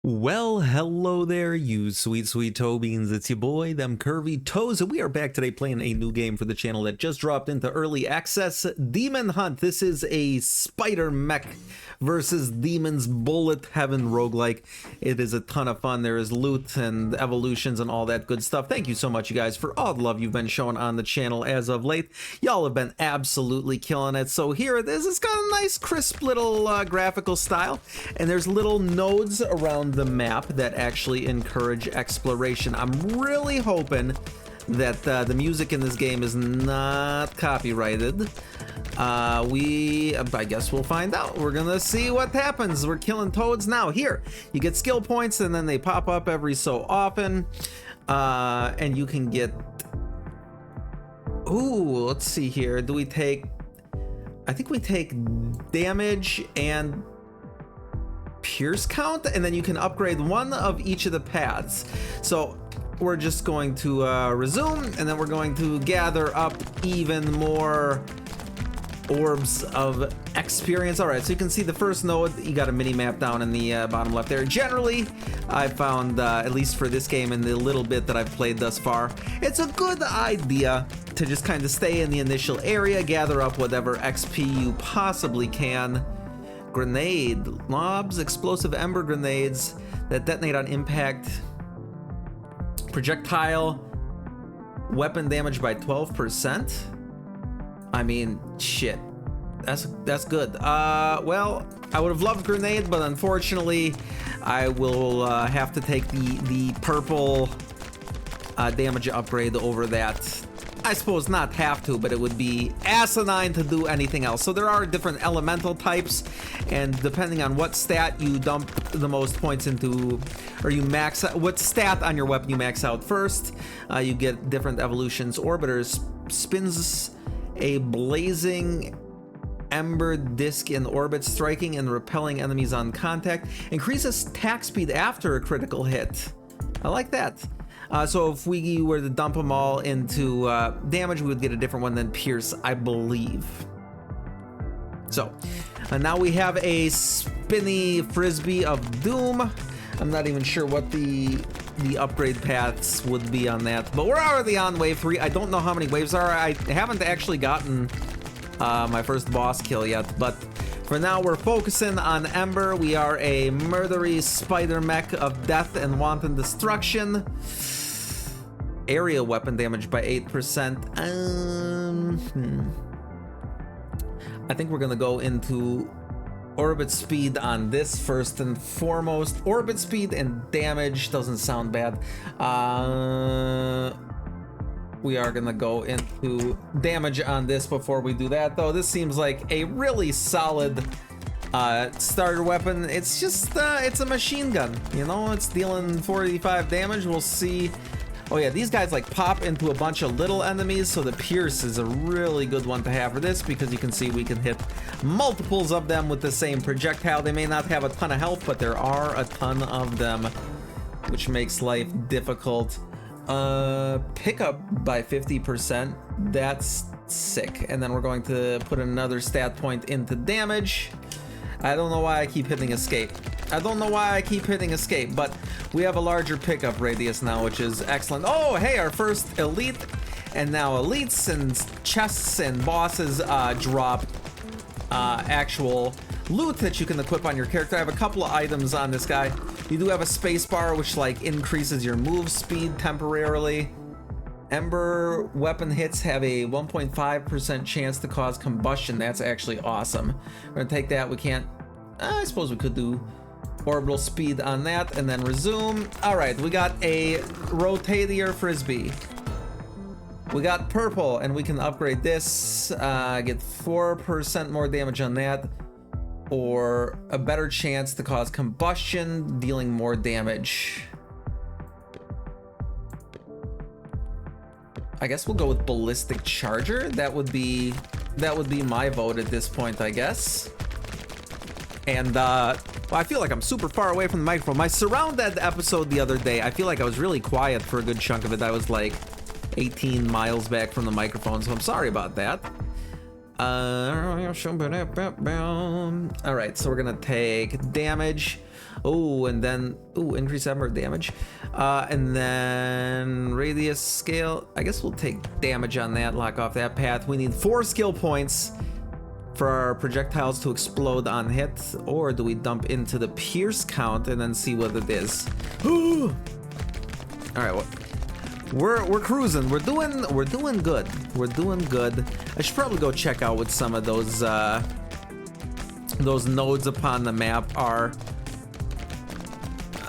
Well, hello there, you sweet, sweet toe beans. It's your boy, them curvy toes, and we are back today playing a new game for the channel that just dropped into early access, Demon Hunt. This is a spider mech versus demons bullet heaven roguelike. It is a ton of fun. There is loot and evolutions and all that good stuff. Thank you so much, you guys, for all the love you've been showing on the channel as of late. Y'all have been absolutely killing it. So here it is. It's got a nice, crisp little graphical style, and there's little nodes around the map that actually encourage exploration. I'm really hoping that the music in this game is not copyrighted. I guess we'll find out. We're gonna see what happens. We're killing toads now. Here, you get skill points, and then they pop up every so often, and you can get. Ooh, let's see here. Do we take? I think we take damage and pierce count, and then you can upgrade one of each of the paths. So we're just going to resume, and then we're going to gather up even more orbs of experience. All right, so you can see the first node. You got a mini map down in the bottom left there. Generally, I found, at least for this game and the little bit that I've played thus far, it's a good idea to just kind of stay in the initial area, gather up whatever XP you possibly can. Grenade, lobs, explosive ember grenades that detonate on impact. Projectile weapon damage by 12%. I mean, shit. That's good. Well, I would have loved grenade, but unfortunately, I will have to take the purple damage upgrade over that. I suppose not have to, but it would be asinine to do anything else. So there are different elemental types, and depending on what stat you dump the most points into, or you max out, what stat on your weapon you max out first, you get different evolutions. Orbiters spins a blazing ember disc in orbit, striking and repelling enemies on contact. Increases attack speed after a critical hit. I like that. So if we were to dump them all into damage, we would get a different one than pierce, I believe. So now we have a spinny frisbee of doom. I'm not even sure what the upgrade paths would be on that, but we're already on wave 3. I don't know how many waves are. I haven't actually gotten my first boss kill yet, but for now we're focusing on Ember. We are a murdery spider mech of death and wanton destruction. Area weapon damage by 8%. I think we're gonna go into orbit speed on this first and foremost. Orbit speed and damage doesn't sound bad. We are gonna go into damage on this before we do that, though. This seems like a really solid starter weapon. It's just it's a machine gun, you know. It's dealing 45 damage. We'll see. Oh yeah, these guys like pop into a bunch of little enemies, so the pierce is a really good one to have for this, because you can see we can hit multiples of them with the same projectile. They may not have a ton of health, but there are a ton of them, which makes life difficult. Pickup by 50%. That's sick. And then we're going to put another stat point into damage. I don't know why I keep hitting escape. But we have a larger pickup radius now, which is excellent. Oh, hey, our first elite. And now elites and chests and bosses drop actual loot that you can equip on your character. I have a couple of items on this guy. You do have a space bar, which like increases your move speed temporarily. Ember weapon hits have a 1.5% chance to cause combustion. That's actually awesome. We're gonna take that. We can't, I suppose we could do orbital speed on that and then resume. All right, we got a rotatier frisbee. We got purple, and we can upgrade this, get 4% more damage on that, or a better chance to cause combustion, dealing more damage. I guess we'll go with ballistic charger. That would be my vote at this point, I guess. And well, I feel like I'm super far away from the microphone. My surrounded episode the other day, I feel like I was really quiet for a good chunk of it. I was like 18 miles back from the microphone, so I'm sorry about that. All right, so we're gonna take damage. Oh, and then, ooh, increase armor damage. And then radius scale. I guess we'll take damage on that, lock off that path. We need 4 skill points for our projectiles to explode on hit. Or do we dump into the pierce count and then see what it is? All right, well, we're cruising. We're doing good. We're doing good. I should probably go check out what some of those nodes upon the map are.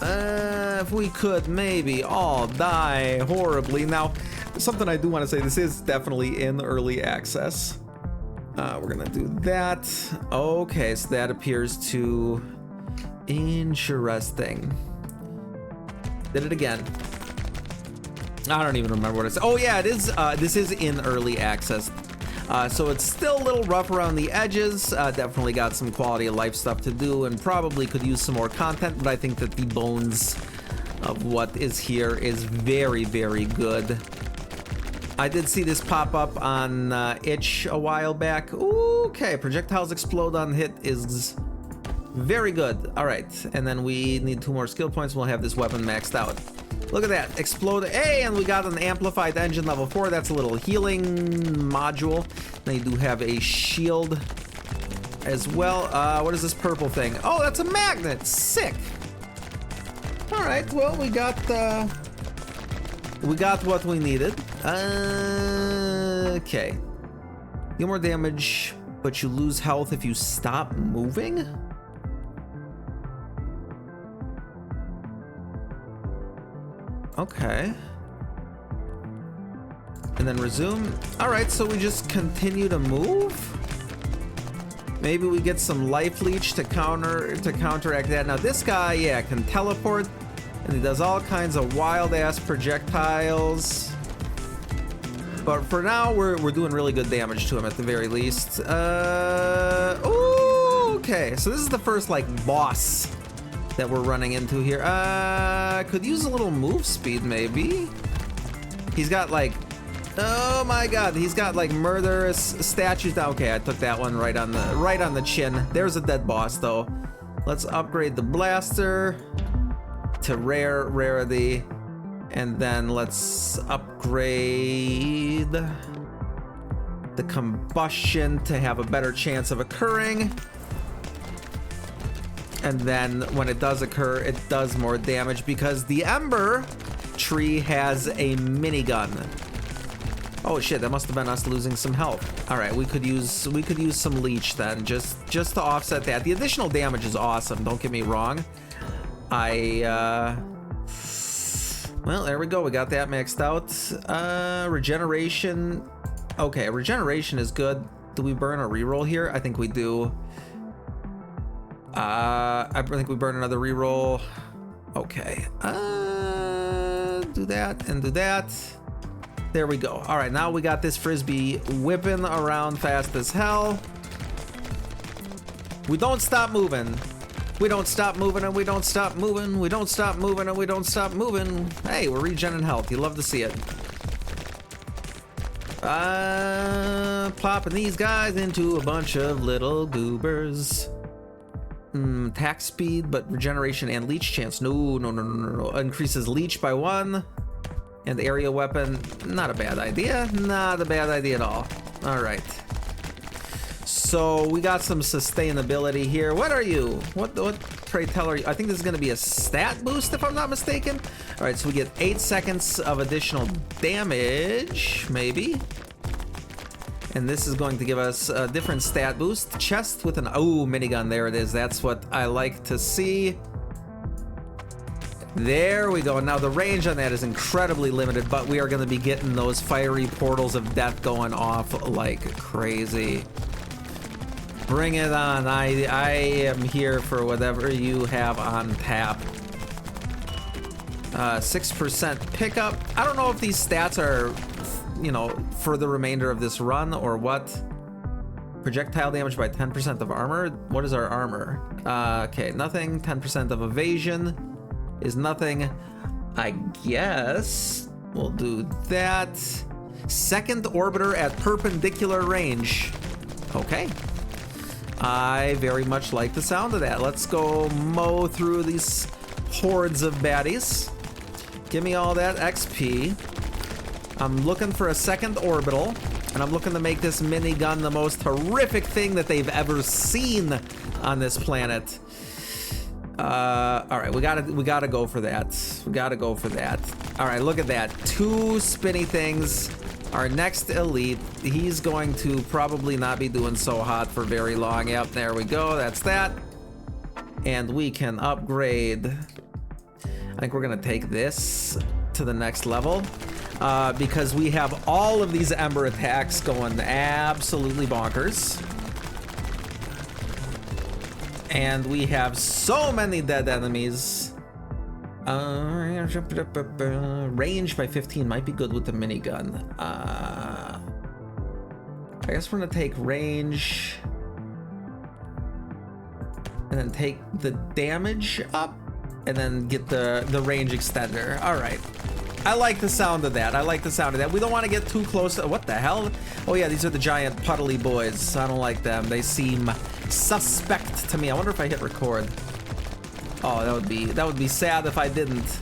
If we could maybe all die horribly. Now, something I do want to say, this is definitely in early access. We're gonna do that. Okay, so that appears to... Interesting. Did it again. I don't even remember what it said. Oh yeah, it is. This is in early access. So it's still a little rough around the edges. Definitely got some quality of life stuff to do and probably could use some more content, but I think that the bones of what is here is very, very good. I did see this pop up on Itch a while back. Ooh, okay, projectiles explode on hit is very good. All right, and then we need 2 more skill points. We'll have this weapon maxed out. Look at that, explode. Hey, and we got an amplified engine level 4. That's a little healing module. Then you do have a shield as well. What is this purple thing? Oh, that's a magnet. Sick. All right, well, we got what we needed. Okay. Deal more damage, but you lose health if you stop moving? Okay. And then resume. All right, so we just continue to move. Maybe we get some life leech to counteract that. Now this guy, yeah, can teleport, and he does all kinds of wild ass projectiles. But for now, we're doing really good damage to him at the very least. Ooh, okay. So this is the first like boss that we're running into here. Could use a little move speed maybe. He's got like, oh my god, he's got like murderous statues. Okay, I took that one right on the chin. There's a dead boss though. Let's upgrade the blaster to rarity, and then let's upgrade the combustion to have a better chance of occurring. And then when it does occur, it does more damage because the Ember tree has a minigun. Oh shit, that must have been us losing some health. All right, we could use some leech then, just to offset that. The additional damage is awesome, don't get me wrong. Well, there we go, we got that maxed out. Regeneration. Okay, regeneration is good. Do we burn a reroll here? I think we do. I think we burn another reroll. Okay. Do that and do that. There we go. All right, now we got this frisbee whipping around fast as hell. We don't stop moving. We don't stop moving and we don't stop moving. We don't stop moving and we don't stop moving. Hey, we're regenerating health. You love to see it. Plopping these guys into a bunch of little goobers. Attack speed, but regeneration and leech chance. No. Increases leech by 1. And area weapon, not a bad idea. Not a bad idea at all. All right. So we got some sustainability here. What are you? What pray tell are you? I think this is going to be a stat boost if I'm not mistaken. All right, so we get 8 seconds of additional damage, maybe. And this is going to give us a different stat boost. Chest with an, oh, minigun, there it is. That's what I like to see. There we go. Now the range on that is incredibly limited, but we are going to be getting those fiery portals of death going off like crazy. Bring it on. I am here for whatever you have on tap. 6% pickup. I don't know if these stats are, you know, for the remainder of this run or what. Projectile damage by 10% of armor. What is our armor? Okay, nothing. 10% of evasion is nothing. I guess we'll do that. Second orbiter at perpendicular range. Okay. I very much like the sound of that. Let's go mow through these hordes of baddies. Give me all that XP. I'm looking for a second orbital, and I'm looking to make this minigun the most horrific thing that they've ever seen on this planet. All right, we gotta go for that. We gotta go for that. All right, look at that. 2 spinny things. Our next elite, he's going to probably not be doing so hot for very long. Yep, there we go. That's that. And we can upgrade. I think we're gonna take this to the next level because we have all of these Ember attacks going absolutely bonkers. And we have so many dead enemies. Range by 15 might be good with the minigun. I guess we're gonna take range and then take the damage up and then get the range extender. All right. I like the sound of that. I like the sound of that. We don't want to get too close to, what the hell? Oh yeah, these are the giant puddly boys. I don't like them. They seem suspect to me. I wonder if I hit record. Oh, that would be sad if I didn't.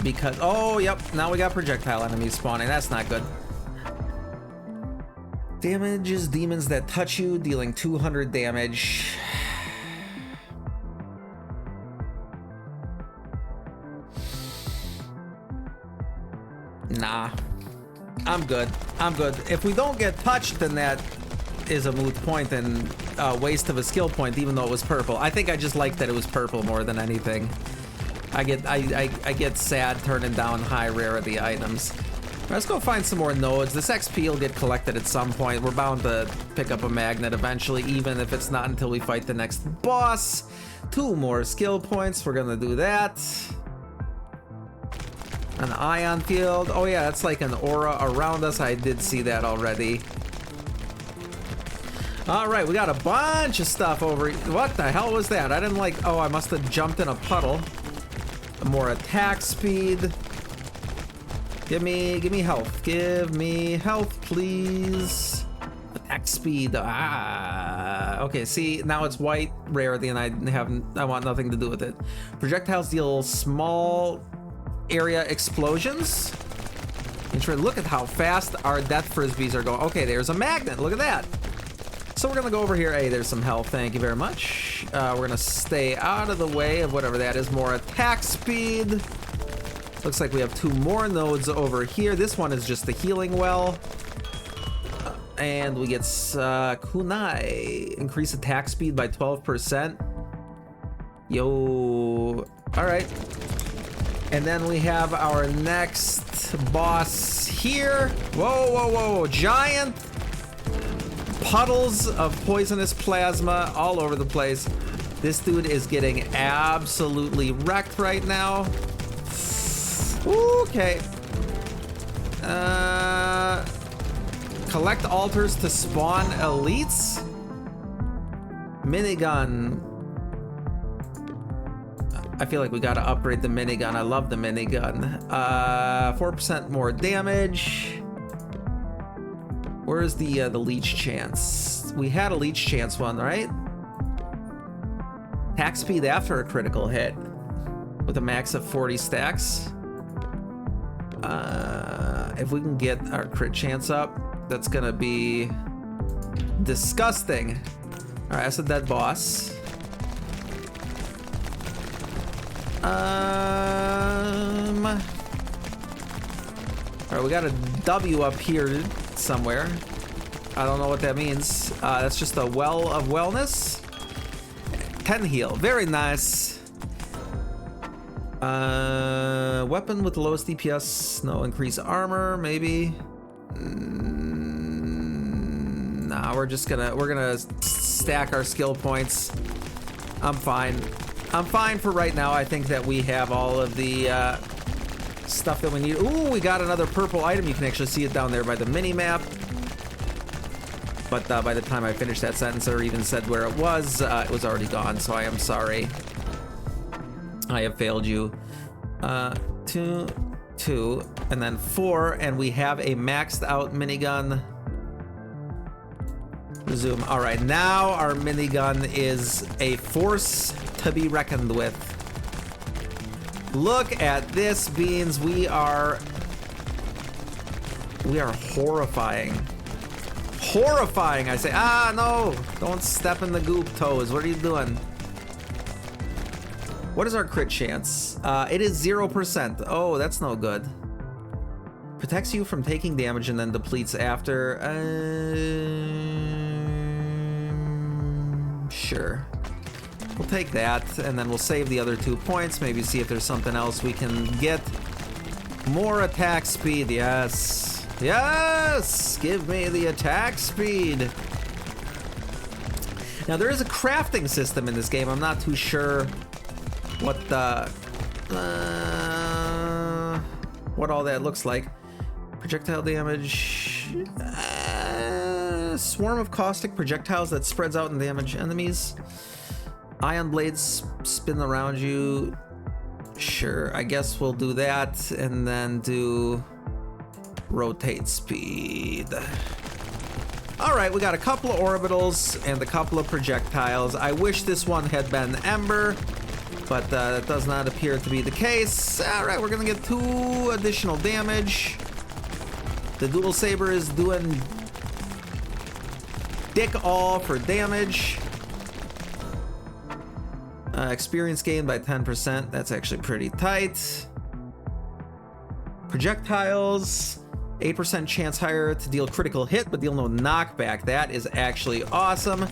Because, oh, yep, now we got projectile enemies spawning. That's not good. Damages demons that touch you, dealing 200 damage. Nah, I'm good. I'm good. If we don't get touched, then that is a moot point and a waste of a skill point, even though it was purple. I think I just like that it was purple more than anything. I get sad turning down high rarity items. Let's go find some more nodes. This XP will get collected at some point. We're bound to pick up a magnet eventually, even if it's not until we fight the next boss. 2 more skill points. We're gonna do that. An ion field. Oh yeah, that's like an aura around us. I did see that already. All right, we got a bunch of stuff over. What the hell was that? I didn't like. Oh, I must have jumped in a puddle. More attack speed. Give me health. Give me health, please. Attack speed. Ah. Okay. See, now it's white rarity, and I want nothing to do with it. Projectiles deal small area explosions. Look at how fast our death frisbees are going. Okay, there's a magnet. Look at that. So we're gonna go over here. Hey, there's some health. Thank you very much. We're gonna stay out of the way of whatever that is. More attack speed. Looks like we have 2 more nodes over here. This one is just the healing well. And we get kunai. Increase attack speed by 12%. Yo. All right. And then we have our next boss here. Whoa, whoa, whoa. Giant puddles of poisonous plasma all over the place. This dude is getting absolutely wrecked right now. Okay. Collect altars to spawn elites. Minigun. I feel like we gotta upgrade the minigun. I love the minigun. 4% more damage. Where's the leech chance? We had a leech chance one, right? Attack speed after a critical hit with a max of 40 stacks. If we can get our crit chance up, that's gonna be disgusting. All right, that's a dead boss. All right, we got a W up here somewhere. I don't know what that means. That's just a well of wellness. 10 heal, very nice. Weapon with the lowest DPS, no increased armor, maybe. Nah, we're gonna stack our skill points. I'm fine. I'm fine for right now. I think that we have all of the stuff that we need. Ooh, we got another purple item. You can actually see it down there by the mini map. But by the time I finished that sentence or even said where it was already gone. So I am sorry. I have failed you. 2, 2, and then 4, and we have a maxed out minigun. Resume. All right, now our minigun is a force to be reckoned with. Look at this, Beans. We are horrifying. Horrifying, I say. Ah, no. Don't step in the goop, Toes. What are you doing? What is our crit chance? It is 0%. Oh, that's no good. Protects you from taking damage and then depletes after. Sure. We'll take that, and then we'll save the other 2 points. Maybe see if there's something else we can get. More attack speed, yes. Yes! Give me the attack speed. Now, there is a crafting system in this game. I'm not too sure what all that looks like. Projectile damage. Swarm of caustic projectiles that spreads out and damage enemies. Ion blades spin around you. Sure, I guess we'll do that and then do rotate speed. All right, we got a couple of orbitals and a couple of projectiles. I wish this one had been Ember, but that does not appear to be the case. All right, we're gonna get 2 additional damage. The dual saber is doing dick all for damage. Experience gained by 10%. That's actually pretty tight. Projectiles, 8% chance higher to deal critical hit, but deal no knockback. That is actually awesome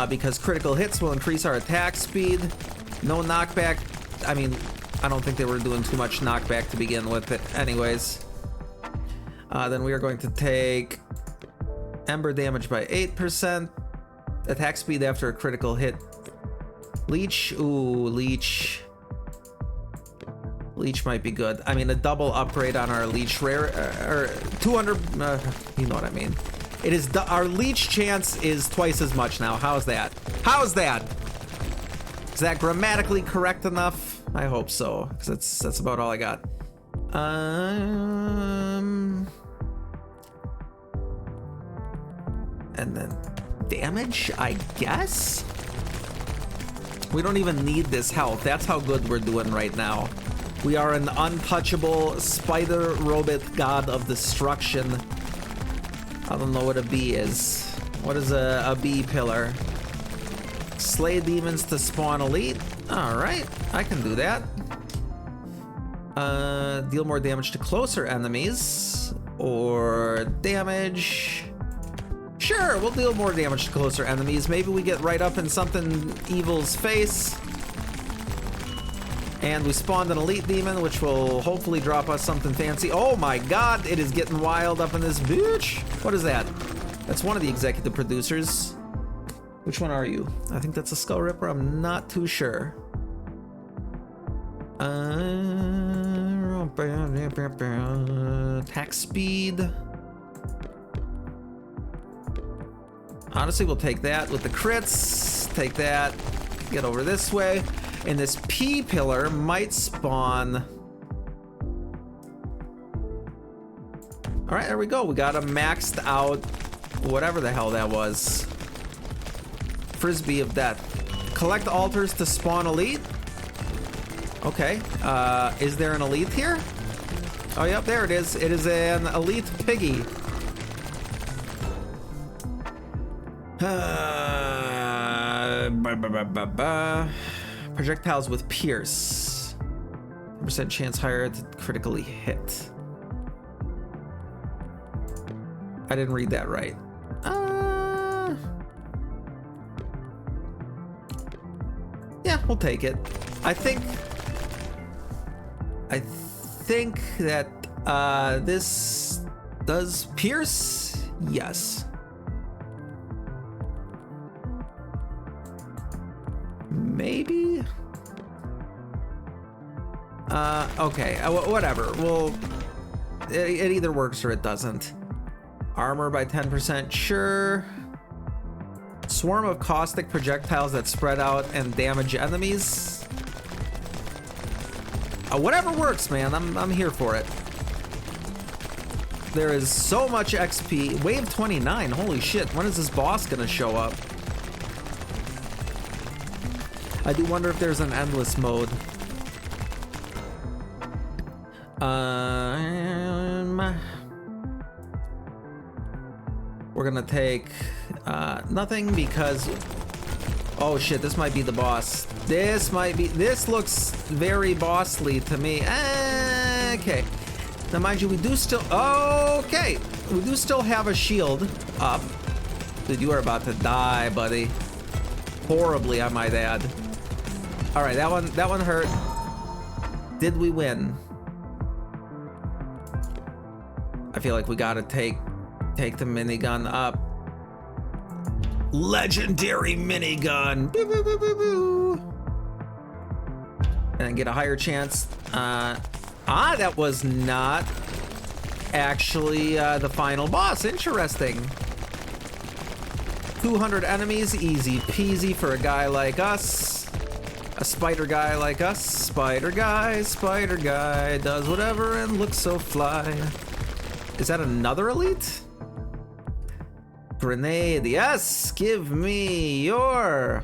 because critical hits will increase our attack speed. No knockback. I mean, I don't think they were doing too much knockback to begin with, but anyways. Then we are going to take Ember damage by 8%. Attack speed after a critical hit. Leech, ooh, Leech. Leech might be good. I mean, a double upgrade on our Leech rare, or 200, you know what I mean. It is, our Leech chance is twice as much now. How's that? How's that? Is that grammatically correct enough? I hope so, because that's about all I got. And then damage, I guess? We don't even need this health. That's how good we're doing right now. We are an untouchable spider robot god of destruction. I don't know what a bee is. What is a bee pillar? Slay demons to spawn elite. All right, I can do that. Deal more damage to closer enemies or damage. Sure, we'll deal more damage to closer enemies. Maybe we get right up in something evil's face. And we spawned an elite demon, which will hopefully drop us something fancy. Oh my god, it is getting wild up in this bitch. What is that? That's one of the executive producers. Which one are you? I think that's a Skull Ripper. I'm not too sure. Attack speed. Honestly, we'll take that with the crits. Take that. Get over this way. And this P pillar might spawn. All right, there we go. We got a maxed out, whatever the hell that was. Frisbee of death. Collect altars to spawn elite. Okay. Is there an elite here? Oh, yep, there it is. It is an elite piggy. Projectiles with pierce. 10% chance higher to critically hit. I didn't read that right. Yeah, we'll take it. I think that this does pierce. Yes. Maybe. Okay. Whatever. Well, it either works or it doesn't. Armor by 10%. Sure. Swarm of caustic projectiles that spread out and damage enemies. Whatever works, man. I'm here for it. There is so much XP. Wave 29, holy shit. When is this boss gonna show up? I do wonder if there's an endless mode. We're gonna take nothing because... Oh shit, this might be the boss. This looks very bossly to me. Okay. Now mind you, we do still... Okay. We do still have a shield up. Dude, you are about to die, buddy. Horribly, I might add. Alright, that one hurt. Did we win? I feel like we gotta take the minigun up. Legendary minigun. Boo, boo, boo, boo, boo. And get a higher chance. That was not actually the final boss. Interesting. 200 enemies, easy peasy for a guy like us. A spider guy like us. Spider guy does whatever and looks so fly. Is that another elite? Grenade, yes! Give me your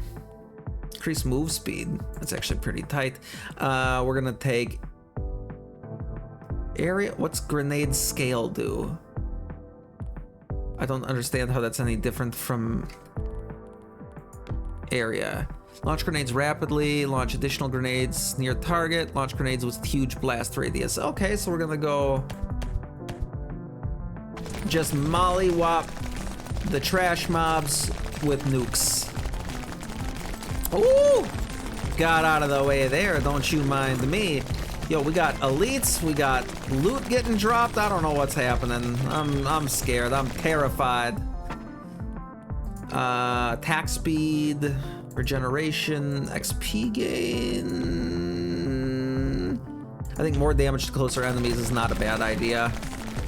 increased move speed. That's actually pretty tight. We're gonna take area. What's grenade scale do? I don't understand how that's any different from area. Launch grenades rapidly, launch additional grenades near target, launch grenades with huge blast radius. Okay, so we're gonna go just mollywop the trash mobs with nukes. Ooh! Got out of the way there, don't you mind me. Yo, we got elites, we got loot getting dropped. I don't know what's happening. I'm scared, I'm terrified. Attack speed, regeneration, XP gain. I think more damage to closer enemies is not a bad idea.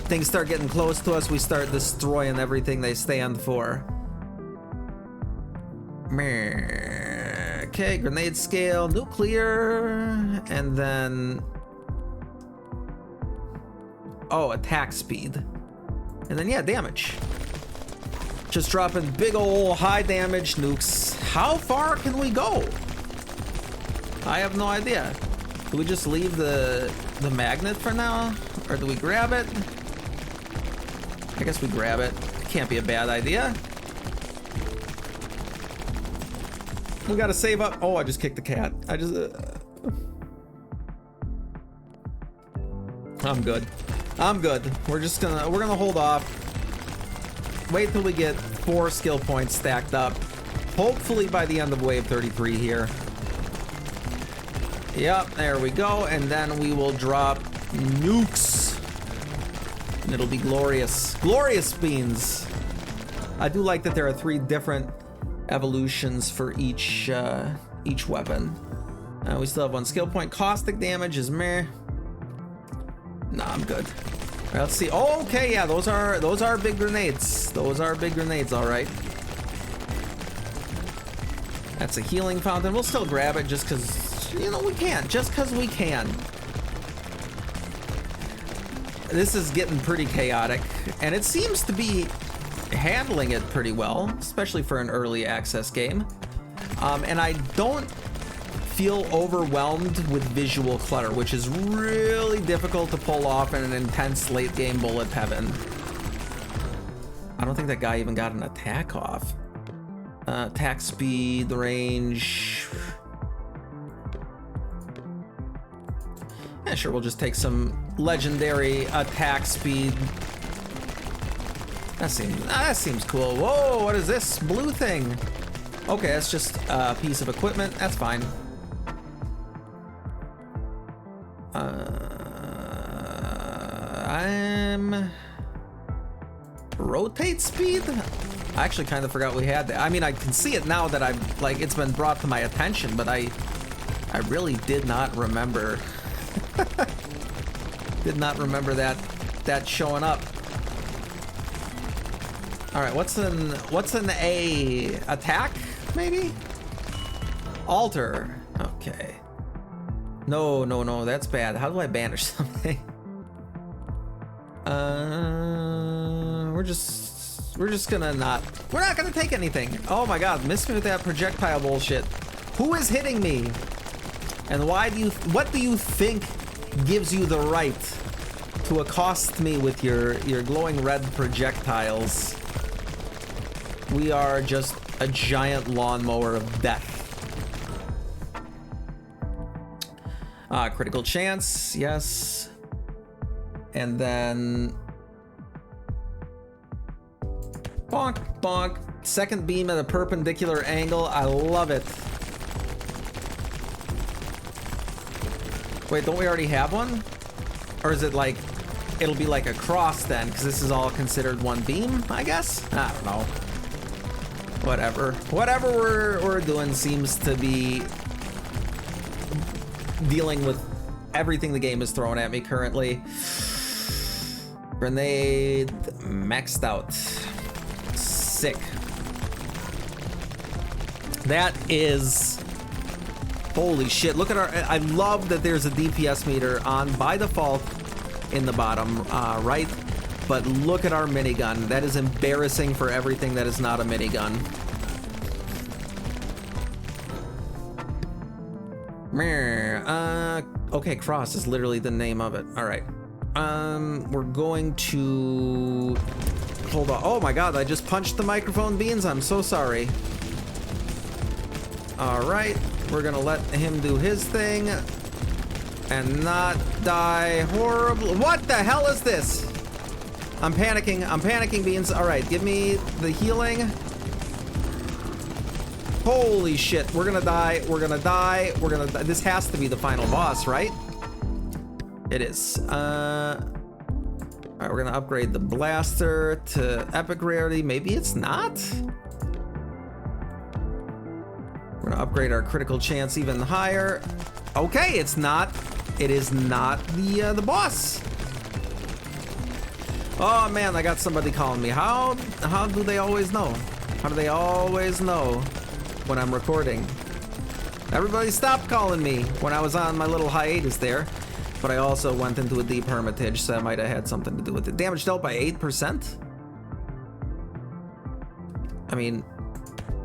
Things start getting close to us, we start destroying everything they stand for. Okay, grenade scale, nuclear, and then... Oh, attack speed. And then, yeah, damage. Just dropping big ol' high damage nukes. How far can we go? I have no idea. Do we just leave the magnet for now? Or do we grab it? I guess we grab it. Can't be a bad idea. We gotta save up. Oh, I just kicked the cat. I'm good. I'm good. We're gonna hold off. Wait till we get 4 skill points stacked up. Hopefully by the end of wave 33 here. Yep, there we go. And then we will drop nukes. And it'll be glorious. Glorious beans. I do like that there are 3 different evolutions for each weapon. We still have 1 skill point. Caustic damage is meh. Nah, I'm good. All right, let's see. Oh, okay, yeah, those are big grenades. Those are big grenades, all right. That's a healing fountain. We'll still grab it just because, you know, we can. Just because we can. This is getting pretty chaotic, and it seems to be handling it pretty well, especially for an early access game. And I don't feel overwhelmed with visual clutter, which is really difficult to pull off in an intense late game bullet heaven. I don't think that guy even got an attack off. Attack speed, range. Yeah, sure, we'll just take some legendary attack speed. That seems cool. Whoa, what is this blue thing? Okay, that's just a piece of equipment. That's fine. I'm rotate speed. I actually kind of forgot we had that. I mean, I can see it now that I've like it's been brought to my attention, but I really did not remember. Did not remember that showing up. All right, what's an A attack maybe? Alter. Okay. No, that's bad. How do I banish something? we're just gonna not. We're not gonna take anything. Oh my god, miss me with that projectile bullshit. Who is hitting me? And why do you? What do you think gives you the right to accost me with your glowing red projectiles? We are just a giant lawnmower of death. Critical chance, yes. And then bonk, bonk. Second beam at a perpendicular angle. I love it. Wait, don't we already have one? Or is it like, it'll be like a cross then, because this is all considered one beam, I guess? I don't know. Whatever. Whatever we're doing seems to be dealing with everything the game is throwing at me currently. Grenade maxed out. Sick. That is... Holy shit, look at our... I love that there's a DPS meter on by default in the bottom right, but look at our minigun. That is embarrassing for everything that is not a minigun. Okay, cross is literally the name of it. All right. We're going to... Hold on. Oh my god, I just punched the microphone beans. I'm so sorry. All right. We're gonna let him do his thing and not die horribly. What the hell is this? I'm panicking, beans. All right, give me the healing. Holy shit, we're gonna die. This has to be the final boss, right? It is. All right, we're gonna upgrade the blaster to epic rarity. Maybe it's not. We're gonna upgrade our critical chance even higher. Okay, it's not. It is not the boss. Oh man, I got somebody calling me. How do they always know? How do they always know when I'm recording? Everybody stopped calling me when I was on my little hiatus there. But I also went into a deep hermitage, so that might have had something to do with it. Damage dealt by 8%? I mean,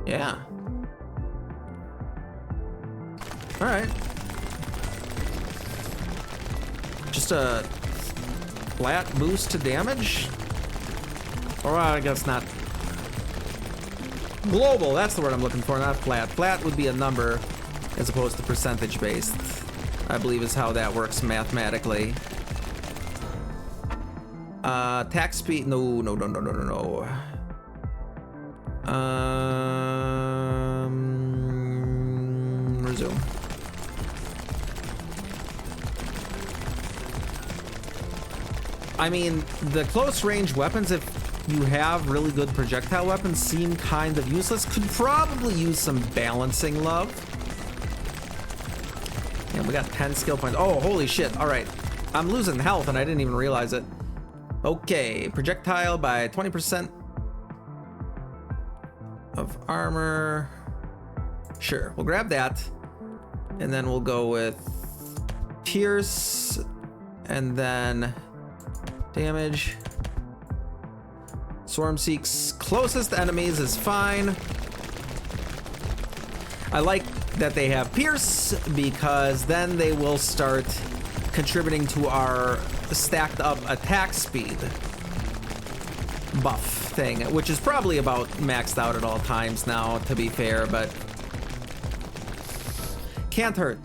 yeah. All right. Just a flat boost to damage? Or I guess not. Global, that's the word I'm looking for, not flat. Flat would be a number as opposed to percentage based, I believe is how that works mathematically. Attack speed, no. Resume. I mean, the close range weapons, if you have really good projectile weapons, seem kind of useless. Could probably use some balancing love. And we got 10 skill points. Oh, holy shit. All right. I'm losing health and I didn't even realize it. Okay, projectile by 20% of armor. Sure, we'll grab that. And then we'll go with pierce and then damage. Swarm seeks closest enemies is fine. I like that they have pierce because then they will start contributing to our stacked up attack speed buff thing, which is probably about maxed out at all times now, to be fair, but can't hurt.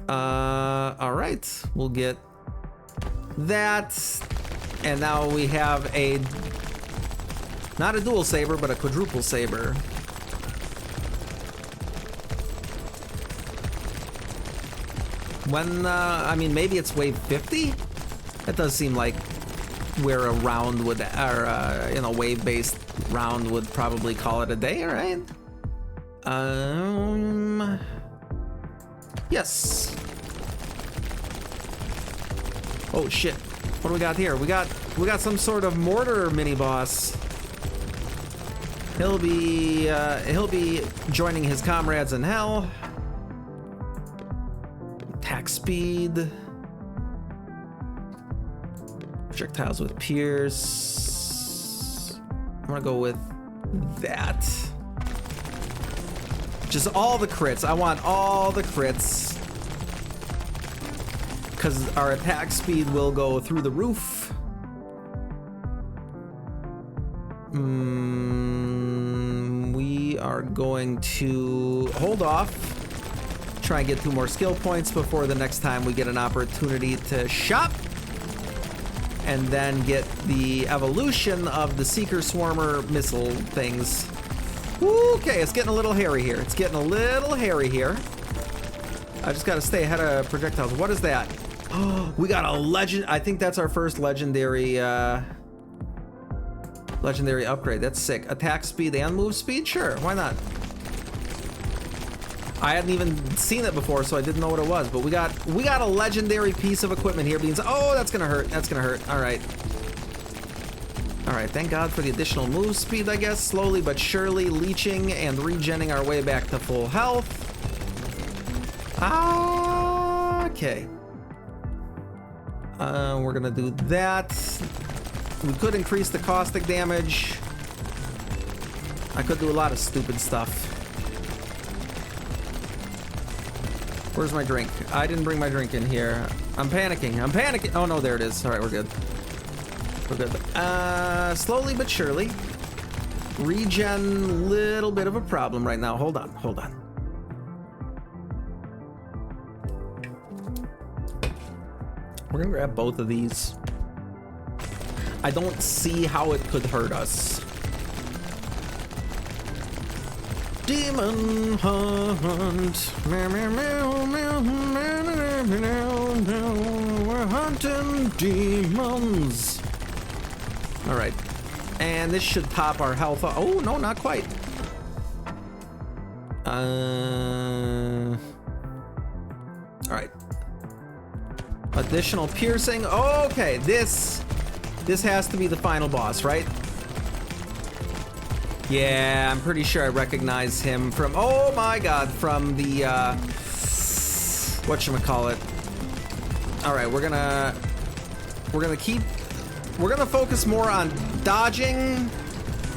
All right, we'll get that. And now we have a, not a dual saber, but a quadruple saber. When, I mean, maybe it's wave 50? That does seem like where a round would, or, you know, wave-based round would probably call it a day, right? Yes. Oh, shit. What do we got here? We got some sort of mortar mini boss. He'll be joining his comrades in hell. Attack speed. Projectiles with Pierce. I'm gonna go with that. Just all the crits. I want all the crits. Because our attack speed will go through the roof. We are going to hold off. Try and get 2 more skill points before the next time we get an opportunity to shop. And then get the evolution of the Seeker Swarmer missile things. Okay, it's getting a little hairy here. It's getting a little hairy here. I just gotta stay ahead of projectiles. What is that? Oh, we got a legend. I think that's our first legendary legendary upgrade. That's sick. Attack speed and move speed? Sure, why not? I hadn't even seen it before, so I didn't know what it was. But we got a legendary piece of equipment here. Beans. Oh, that's gonna hurt. That's gonna hurt. All right. All right. Thank God for the additional move speed. I guess slowly but surely leeching and regenning our way back to full health. Okay. We're gonna do that. We could increase the caustic damage. I could do a lot of stupid stuff. Where's my drink? I didn't bring my drink in here. I'm panicking. I'm panicking. Oh no, there it is. All right, we're good. We're good. Slowly but surely. Regen, little bit of a problem right now. Hold on, hold on. We're gonna grab both of these. I don't see how it could hurt us. Demon hunt. We're hunting demons. All right. And this should top our health. Oh, no, not quite. All right. Additional piercing. Okay, this has to be the final boss, right? Yeah, I'm pretty sure I recognize him from, oh my God, from the, whatchamacallit. All right, we're gonna focus more on dodging.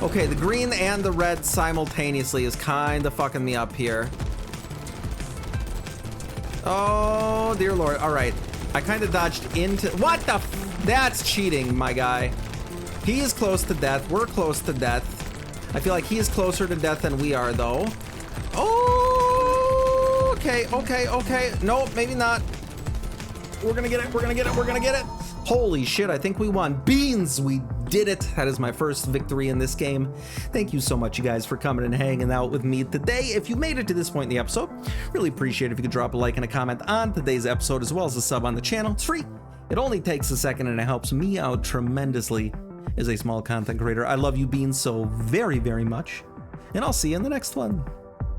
Okay, the green and the red simultaneously is kind of fucking me up here. Oh, dear Lord. All right. I kind of dodged into... What the f... That's cheating, my guy. He is close to death. We're close to death. I feel like he is closer to death than we are, though. Oh, okay, okay, okay. No, maybe not. We're gonna get it. We're gonna get it. We're gonna get it. Holy shit, I think we won. Beans, we did it. That is my first victory in this game. Thank you so much, you guys, for coming and hanging out with me today. If you made it to this point in the episode, really appreciate it if you could drop a like and a comment on today's episode, as well as a sub on the channel. It's free. It only takes a second, and it helps me out tremendously as a small content creator. I love you, Beans, so very, very much. And I'll see you in the next one.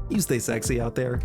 You stay sexy out there.